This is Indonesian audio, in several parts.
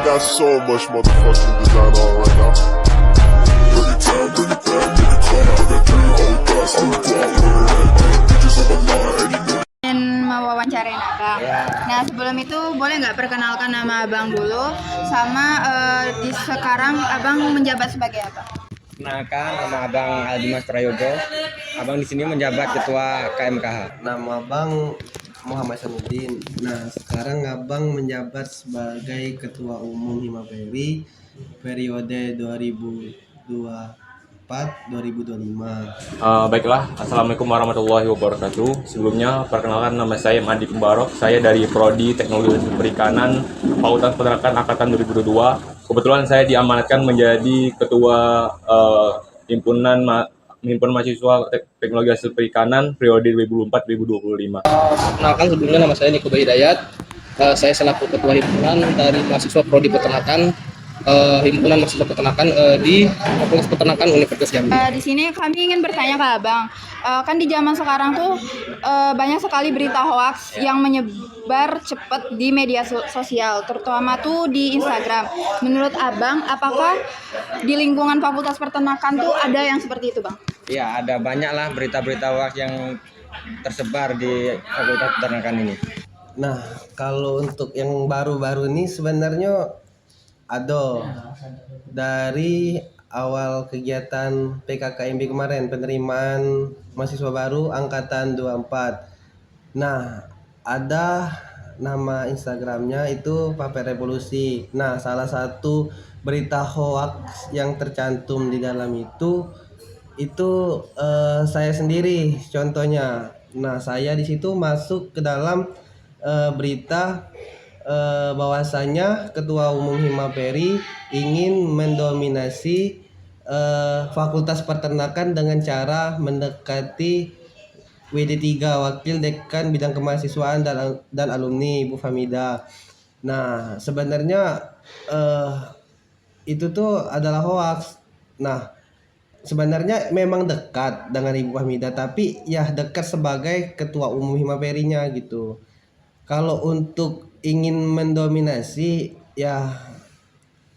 got so much motherfucking design on right now. Bring it down, bring it down, nigga, come out that thing, hold fast, I'm go out with that thing, bitches on the line, and you know. Mau wawancarain abang. Nah sebelum itu boleh nggak perkenalkan nama abang dulu, sama di sekarang abang menjabat sebagai apa? Kenalkan, nama Abang Aldimas Prayogo. Abang di sini menjabat Ketua KMKH. Nama Abang Muhammad Samudin. Nah, sekarang Abang menjabat sebagai Ketua Umum Himaperi periode 2024-2025. Baiklah, Assalamualaikum warahmatullahi wabarakatuh. Sebelumnya, perkenalkan nama saya Madi Pembarok. Saya dari Prodi Teknologi Perikanan Fakultas Peternakan Angkatan 2022. Kebetulan saya diamanatkan menjadi Ketua Himpunan Mahasiswa Teknologi Hasil Perikanan periode 2004-2025. Perkenalkan, sebelumnya nama saya Niko Hidayat. Saya selaku Ketua Himpunan dari mahasiswa Prodi Peternakan, Himpunan Mahasiswa Peternakan di Fakultas Peternakan Universitas Jambi. Di sini kami ingin bertanya ke abang, kan di zaman sekarang tuh banyak sekali berita hoaks yang menyebar cepat di media sosial, terutama tuh di Instagram. Menurut abang, apakah di lingkungan Fakultas Peternakan tuh ada yang seperti itu, bang? Ya, ada banyak lah berita-berita hoax yang tersebar di Fakultas Peternakan ini. Nah, kalau untuk yang baru-baru ini sebenarnya ada dari awal kegiatan PKKMB kemarin, penerimaan mahasiswa baru angkatan 24. Nah, ada nama Instagramnya itu Paper Revolusi. Nah, salah satu berita hoax yang tercantum di dalam itu saya sendiri contohnya. Nah, saya di situ masuk ke dalam berita bahwasanya Ketua Umum Himaperi ingin mendominasi Fakultas Peternakan dengan cara mendekati WD3, Wakil Dekan Bidang Kemahasiswaan dan Alumni, Bu Famida. Nah, sebenarnya itu tuh adalah hoax. Nah, sebenarnya memang dekat dengan Ibu Famida, tapi ya dekat sebagai Ketua Umum Himaperinya gitu. Kalau untuk ingin mendominasi, ya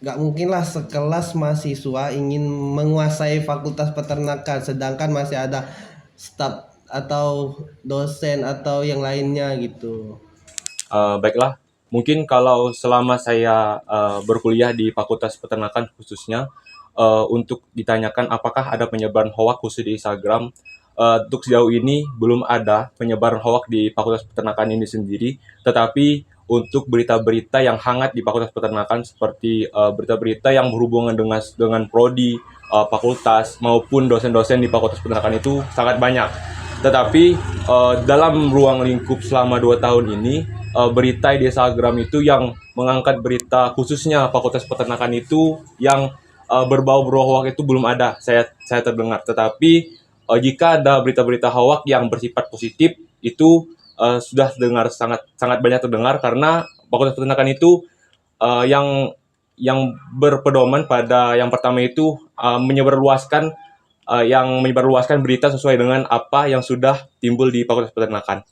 nggak mungkin lah sekelas mahasiswa ingin menguasai Fakultas Peternakan sedangkan masih ada staf atau dosen atau yang lainnya gitu. Baiklah, mungkin kalau selama saya berkuliah di Fakultas Peternakan khususnya, untuk ditanyakan apakah ada penyebaran hoax khusus di Instagram, untuk sejauh ini belum ada penyebaran hoax di Fakultas Peternakan ini sendiri, tetapi untuk berita-berita yang hangat di Fakultas Peternakan seperti berita-berita yang berhubungan dengan prodi, fakultas maupun dosen-dosen di Fakultas Peternakan itu sangat banyak. Tetapi dalam ruang lingkup selama 2 tahun ini, berita di Instagram itu yang mengangkat berita khususnya Fakultas Peternakan itu yang berbau hoax itu belum ada saya terdengar. Tetapi jika ada berita-berita hoax yang bersifat positif itu sudah sangat banyak terdengar, karena Fakultas Peternakan itu yang berpedoman pada yang pertama itu menyebarluaskan berita sesuai dengan apa yang sudah timbul di Fakultas Peternakan.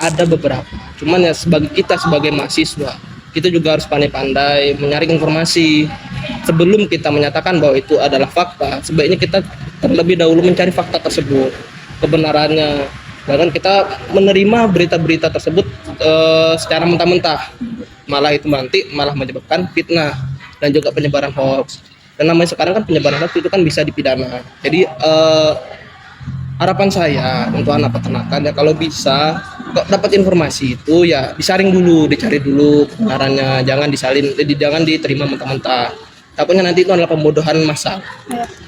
Ada beberapa, cuman ya sebagai mahasiswa, kita juga harus pandai-pandai menyaring informasi. Sebelum kita menyatakan bahwa itu adalah fakta, sebaiknya kita terlebih dahulu mencari fakta tersebut, kebenarannya. Bahkan kita menerima berita-berita tersebut secara mentah-mentah, malah itu nanti malah menyebabkan fitnah dan juga penyebaran hoax. Dan namanya sekarang kan penyebaran hoax itu kan bisa dipidana. Jadi harapan saya untuk anak peternakan ya, kalau bisa dapat informasi itu ya disaring dulu, dicari dulu kebenarannya, jangan diterima mentah-mentah. Takutnya nanti itu adalah pembodohan massal.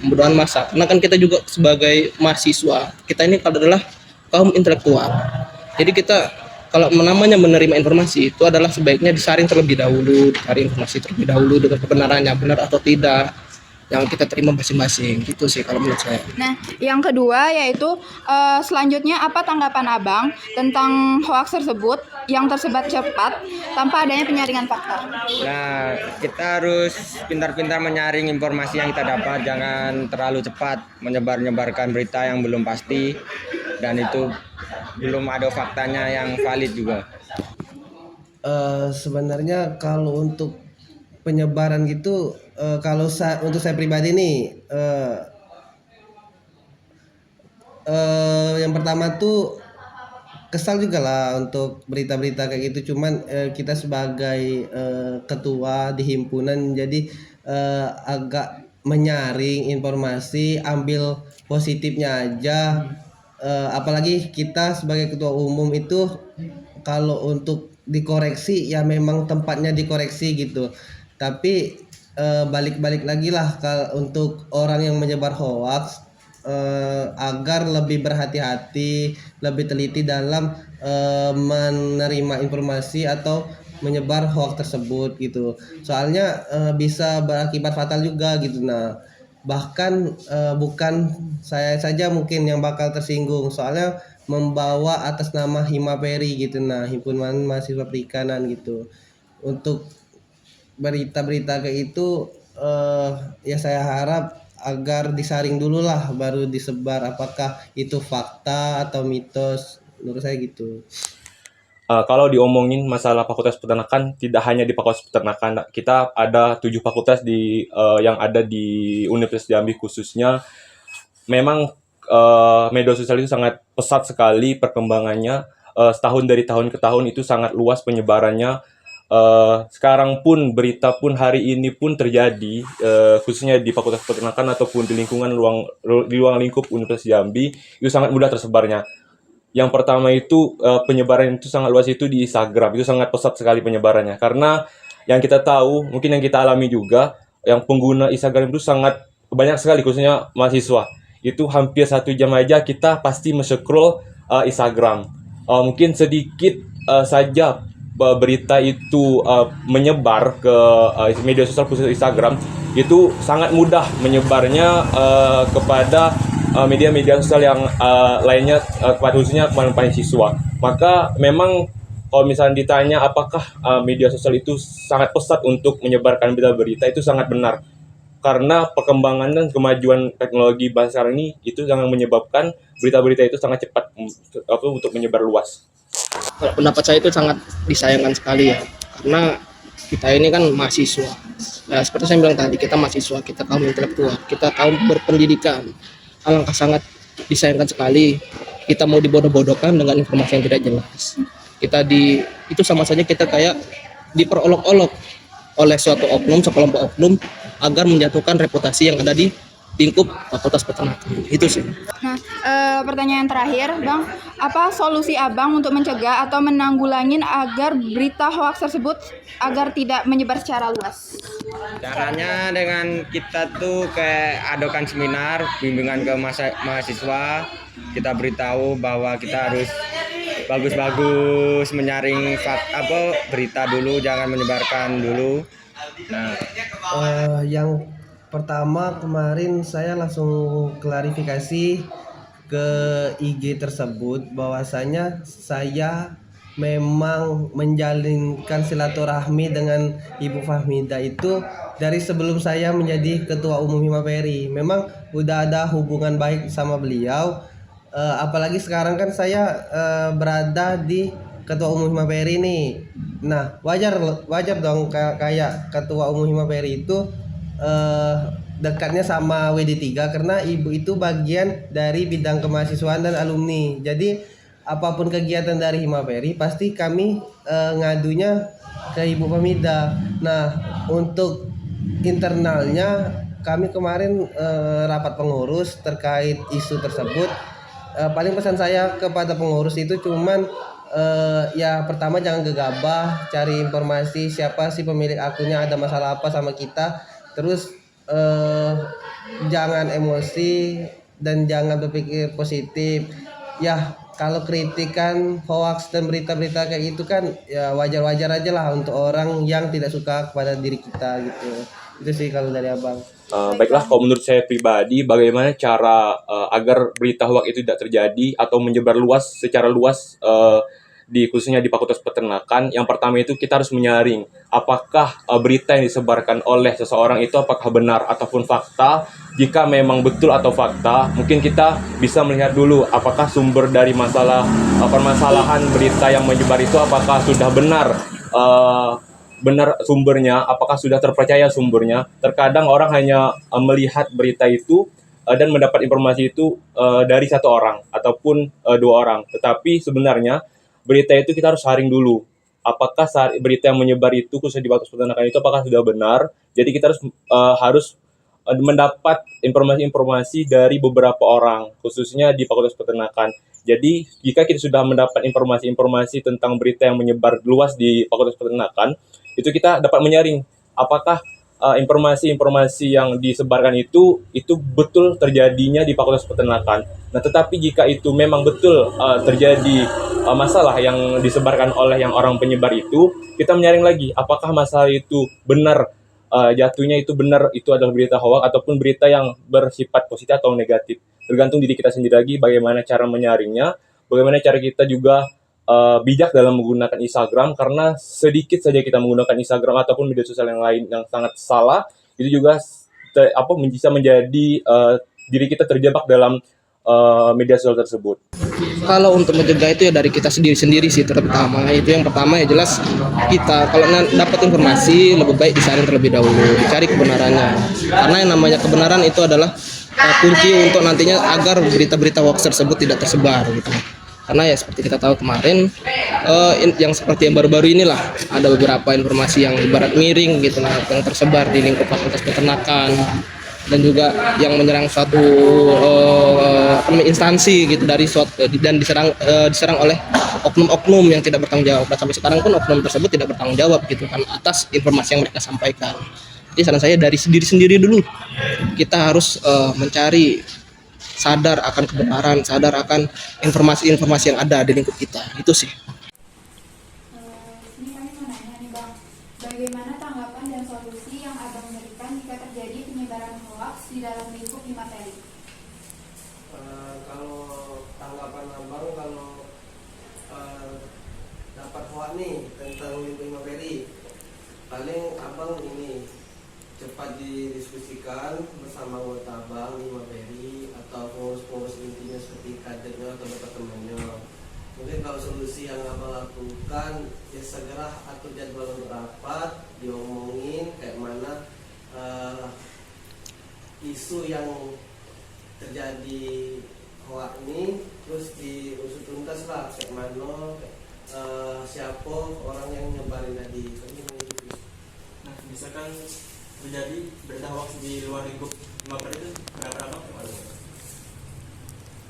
Pembodohan massal. Karena kan kita juga sebagai mahasiswa, kita ini adalah kaum intelektual. Jadi kita kalau namanya menerima informasi itu adalah sebaiknya disaring terlebih dahulu, dicari informasi terlebih dahulu dengan kebenarannya, benar atau tidak, yang kita terima masing-masing. Gitu sih kalau menurut saya. Nah, yang kedua yaitu selanjutnya apa tanggapan abang tentang hoax tersebut yang tersebar cepat tanpa adanya penyaringan fakta? Nah, kita harus pintar-pintar menyaring informasi yang kita dapat, jangan terlalu cepat menyebarkan berita yang belum pasti dan itu belum ada faktanya yang valid juga. Sebenarnya kalau untuk penyebaran gitu, kalau untuk saya pribadi nih, yang pertama tuh kesal juga lah untuk berita-berita kayak gitu, cuman kita sebagai ketua di himpunan jadi agak menyaring informasi, ambil positifnya aja. Apalagi kita sebagai ketua umum itu kalau untuk dikoreksi ya memang tempatnya dikoreksi gitu, tapi balik-balik lagi lah untuk orang yang menyebar hoax, agar lebih berhati-hati, lebih teliti dalam menerima informasi atau menyebar hoax tersebut gitu. Soalnya bisa berakibat fatal juga gitu. Nah, bahkan bukan saya saja mungkin yang bakal tersinggung, soalnya membawa atas nama Himaperi gitu. Nah, Himpunan Mahasiswa Perikanan gitu. Untuk berita-berita kayak itu ya saya harap agar disaring dulu lah baru disebar, apakah itu fakta atau mitos, menurut saya gitu. Kalau diomongin masalah Fakultas Peternakan, tidak hanya di Fakultas Peternakan, kita ada 7 fakultas yang ada di Universitas Jambi khususnya. Memang media sosial itu sangat pesat sekali perkembangannya. Setahun dari tahun ke tahun itu sangat luas penyebarannya. Sekarang pun berita pun hari ini pun terjadi, khususnya di Fakultas Peternakan ataupun di ruang lingkup Universitas Jambi, itu sangat mudah tersebarnya. Yang pertama itu penyebaran itu sangat luas itu di Instagram, itu sangat pesat sekali penyebarannya. Karena yang kita tahu, mungkin yang kita alami juga, yang pengguna Instagram itu sangat banyak sekali, khususnya mahasiswa. Itu hampir 1 jam aja kita pasti men-scroll Instagram. Mungkin sedikit saja berita itu menyebar ke media sosial khusus Instagram, itu sangat mudah menyebarnya kepada media-media sosial yang lainnya, khususnya kepada siswa. Maka memang kalau misalnya ditanya apakah media sosial itu sangat pesat untuk menyebarkan berita-berita, itu sangat benar. Karena perkembangan dan kemajuan teknologi bahasa sekarang ini itu yang menyebabkan berita-berita itu sangat cepat untuk menyebar luas. Kalau pendapat saya itu sangat disayangkan sekali ya, karena kita ini kan mahasiswa. Ya, seperti saya bilang tadi, kita mahasiswa, kita kaum intelektual, kita kaum berpendidikan. Alangkah sangat disayangkan sekali kita mau dibodoh-bodohkan dengan informasi yang tidak jelas. Itu sama saja kita kayak diperolok-olok oleh suatu oknum, sekelompok oknum, agar menjatuhkan reputasi yang ada di lingkup Fakultas Peternakan. Itu sih. Nah, pertanyaan terakhir, Bang, apa solusi Abang untuk mencegah atau menanggulangi agar berita hoaks tersebut agar tidak menyebar secara luas? Caranya dengan kita tuh kayak adakan seminar bimbingan ke mahasiswa, kita beritahu bahwa kita harus bagus-bagus menyaring berita dulu, jangan menyebarkan dulu. Nah, Yang pertama kemarin saya langsung klarifikasi ke IG tersebut bahwasanya saya memang menjalinkan silaturahmi dengan Ibu Fahmida itu dari sebelum saya menjadi ketua umum Himaperi. Memang udah ada hubungan baik sama beliau. Apalagi sekarang kan saya berada di ketua umum Himaperi nih. Nah, wajar dong kayak ketua umum Himaperi itu dekatnya sama WD3 karena ibu itu bagian dari bidang kemahasiswaan dan alumni. Jadi apapun kegiatan dari Himaperi pasti kami ngadunya ke Ibu Fahmida. Nah, untuk internalnya kami kemarin rapat pengurus terkait isu tersebut. Paling pesan saya kepada pengurus itu cuman ya pertama jangan gegabah, cari informasi siapa sih pemilik akunnya, ada masalah apa sama kita. Terus jangan emosi dan jangan berpikir positif. Ya kalau kritikan hoax dan berita-berita kayak itu kan ya wajar-wajar aja lah untuk orang yang tidak suka kepada diri kita gitu. Itu sih kalau dari Abang. Baiklah, kalau menurut saya pribadi, bagaimana cara agar berita hoax itu tidak terjadi atau menyebar luas secara luas khususnya di Fakultas Peternakan. Yang pertama itu kita harus menyaring apakah berita yang disebarkan oleh seseorang itu apakah benar ataupun fakta. Jika memang betul atau fakta, mungkin kita bisa melihat dulu apakah sumber dari permasalahan berita yang menyebar itu apakah sudah benar benar sumbernya, apakah sudah terpercaya sumbernya. Terkadang orang hanya melihat berita itu dan mendapat informasi itu dari satu orang ataupun dua orang. Tetapi sebenarnya berita itu kita harus saring dulu. Apakah berita yang menyebar itu khususnya di Fakultas Peternakan itu apakah sudah benar? Jadi kita harus mendapat informasi-informasi dari beberapa orang, khususnya di Fakultas Peternakan. Jadi, jika kita sudah mendapat informasi-informasi tentang berita yang menyebar luas di Fakultas Peternakan, itu kita dapat menyaring apakah informasi-informasi yang disebarkan itu betul terjadinya di Fakultas Peternakan. Nah, tetapi jika itu memang betul terjadi masalah yang disebarkan oleh yang orang penyebar itu, kita menyaring lagi apakah masalah itu benar jatuhnya itu benar itu adalah berita hoax ataupun berita yang bersifat positif atau negatif. Tergantung diri kita sendiri lagi bagaimana cara menyaringnya, bagaimana cara kita juga bijak dalam menggunakan Instagram, karena sedikit saja kita menggunakan Instagram ataupun media sosial yang lain yang sangat salah, itu juga bisa menjadi diri kita terjebak dalam media sosial tersebut. Kalau untuk mencegah itu ya dari kita sendiri-sendiri sih terutama. Itu yang pertama ya jelas kita kalau dapat informasi lebih baik disaring terlebih dahulu, dicari kebenarannya. Karena yang namanya kebenaran itu adalah kunci untuk nantinya agar berita-berita hoax tersebut tidak tersebar gitu. Karena ya seperti kita tahu kemarin yang seperti yang baru-baru inilah ada beberapa informasi yang ibarat miring gitu lah yang tersebar di lingkup Fakultas Peternakan dan juga yang menyerang suatu instansi gitu dari suatu dan diserang oleh oknum-oknum yang tidak bertanggung jawab. Dan sampai sekarang pun oknum tersebut tidak bertanggung jawab gitu kan atas informasi yang mereka sampaikan. Jadi saran saya dari sendiri dulu kita harus mencari, sadar akan kebenaran, sadar akan informasi-informasi yang ada di lingkup kita. Itu sih. Ini kami mau nanya nih Bang, bagaimana tanggapan dan solusi yang Abang berikan jika terjadi penyebaran hoax di dalam lingkup materi? Kalau tanggapan abang kalau dapat hoax nih tentang lingkup materi, paling abang ini cepat didiskusikan bersama anggota abang di materi atau pengurus-pengurus intinya seperti kadernya atau departemennya. Mungkin kalau solusi yang abang lakukan ya segera atur jadwal rapat, diomongin kayak mana isu yang terjadi hoax ini, terus diusut tuntas lah kayak mana siapa orang yang nyebarin tadi. Nah, misalkan terjadi berita hoax di luar lingkup materi itu kenapa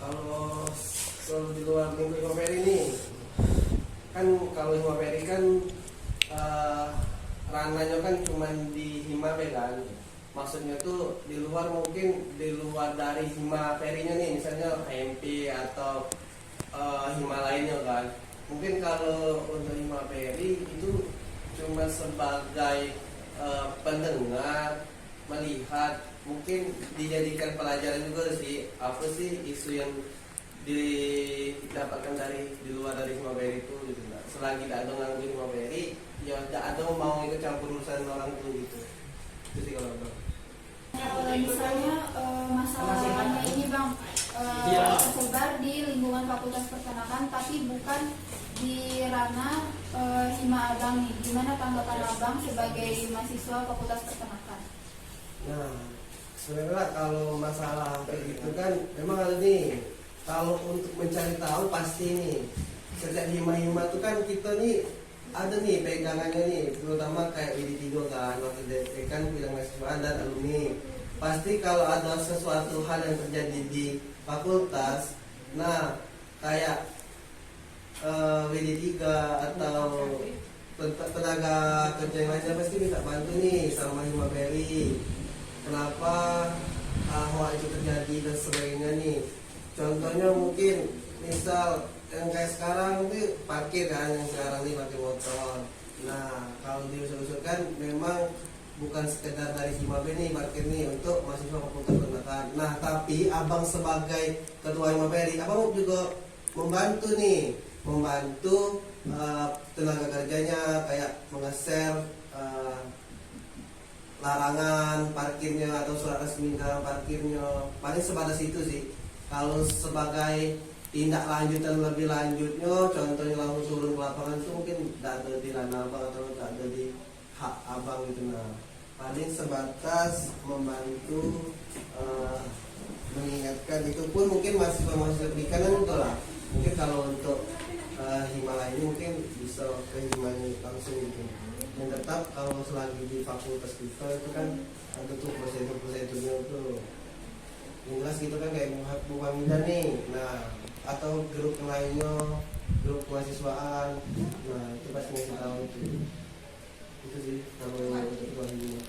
Kalau selalu di luar lingkup Himaperi ini kan, kalau Himaperi kan ranahnya kan cuma di Himaperi kan, maksudnya tuh di luar, mungkin di luar dari Himaperinya nih, misalnya HMP atau Hima lainnya kan. Mungkin kalau untuk Himaperi itu cuma sebagai pendengar, melihat, mungkin dijadikan pelajaran juga sih apa sih isu yang didapatkan di luar dari Himaperi itu gitu. Selagi tidak ada nganggu Himaperi, ya tidak ada mau ikut campur urusan orang itu gitu. Itu sih kalau bang. Misalnya masalahnya ini Bang tersebar di lingkungan Fakultas Peternakan tapi bukan di ranah Hima Abang nih. Gimana tanggapan Abang sebagai mahasiswa Fakultas Peternakan? Nah, sebenarnya kalau masalah kayak gitu kan memang ada nih. Kalau untuk mencari tahu pasti nih, setiap hima-hima itu kan kita nih ada nih pegangannya nih, terutama kayak WD3 kan, waktu DP kan bidang mahasiswa dan alumni. Pasti kalau ada sesuatu hal yang terjadi di fakultas, nah kayak WD3 atau tenaga kerja yang lainnya pasti minta bantu nih sama Himaperi. Kenapa hoax itu terjadi dan sebagainya nih. Contohnya mungkin misal yang kayak sekarang itu parkir kan, yang sekarang nih pakai motor. Nah kalau diusul-usulkan memang bukan sekedar dari Himaperi nih parkir nih untuk mahasiswa Fakultas Peternakan. Nah tapi abang sebagai ketua Himaperi, abang juga membantu nih, membantu tenaga kerjanya kayak mengeser larangan parkirnya atau surat resmi dalam parkirnya. Paling sebatas itu sih. Kalau sebagai tindak lanjutan lebih lanjutnya, contohnya langsung turun ke lapangan itu mungkin tidak ada di ranah abang atau tidak ada di hak abang gitu. Nah, paling sebatas membantu mengingatkan, itu pun mungkin mahasiswa perikanan itu lah. Mungkin kalau untuk hima lainnya mungkin bisa ke himanya langsung gitu. Dan tetap kalau selagi di fakultas kita itu kan ada tuh prosedur-prosedurnya tuh. Yang jelas gitu kan kayak Muhammadan nih. Nah, atau grup lainnya, grup mahasiswaan. Nah, itu pasti ngasih tahu itu. Itu sih kalau untuk hima.